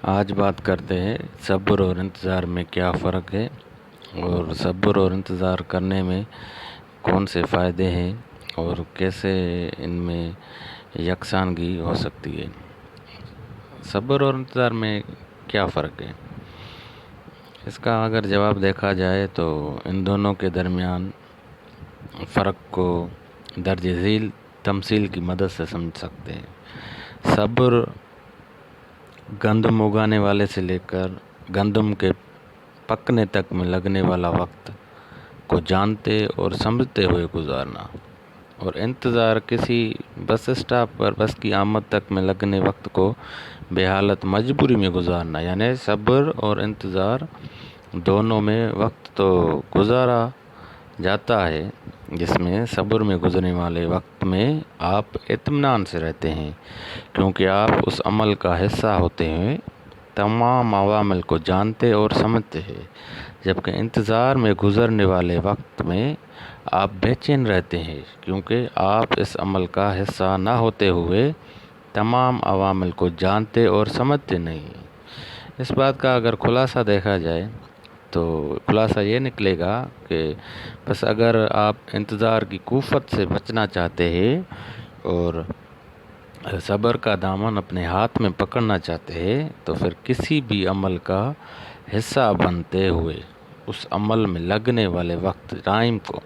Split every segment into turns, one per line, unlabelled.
آج بات کرتے ہیں صبر اور انتظار میں کیا فرق ہے اور صبر اور انتظار کرنے میں کون سے فائدے ہیں اور کیسے ان میں یکسانگی ہو سکتی ہے۔ صبر اور انتظار میں کیا فرق ہے؟ اس کا اگر جواب دیکھا جائے تو ان دونوں کے درمیان فرق کو درج ذیل تمثیل کی مدد سے سمجھ سکتے ہیں۔ صبر گندم اگانے والے سے لے کر گندم کے پکنے تک میں لگنے والا وقت کو جانتے اور سمجھتے ہوئے گزارنا، اور انتظار کسی بس اسٹاپ پر بس کی آمد تک میں لگنے وقت کو بے حالت مجبوری میں گزارنا۔ یعنی صبر اور انتظار دونوں میں وقت تو گزارا جاتا ہے، جس میں صبر میں گزرنے والے وقت میں آپ اطمینان سے رہتے ہیں کیونکہ آپ اس عمل کا حصہ ہوتے ہوئے تمام عوامل کو جانتے اور سمجھتے ہیں، جبکہ انتظار میں گزرنے والے وقت میں آپ بے چین رہتے ہیں کیونکہ آپ اس عمل کا حصہ نہ ہوتے ہوئے تمام عوامل کو جانتے اور سمجھتے نہیں۔ اس بات کا اگر خلاصہ دیکھا جائے تو خلاصہ یہ نکلے گا کہ بس اگر آپ انتظار کی کفت سے بچنا چاہتے ہیں اور صبر کا دامن اپنے ہاتھ میں پکڑنا چاہتے ہیں تو پھر کسی بھی عمل کا حصہ بنتے ہوئے اس عمل میں لگنے والے وقت ٹائم کو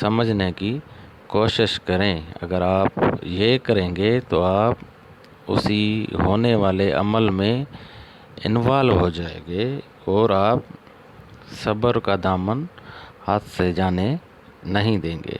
سمجھنے کی کوشش کریں۔ اگر آپ یہ کریں گے تو آپ اسی ہونے والے عمل میں انوالو ہو جائیں گے اور آپ صبر کا دامن ہاتھ سے جانے نہیں دیں گے۔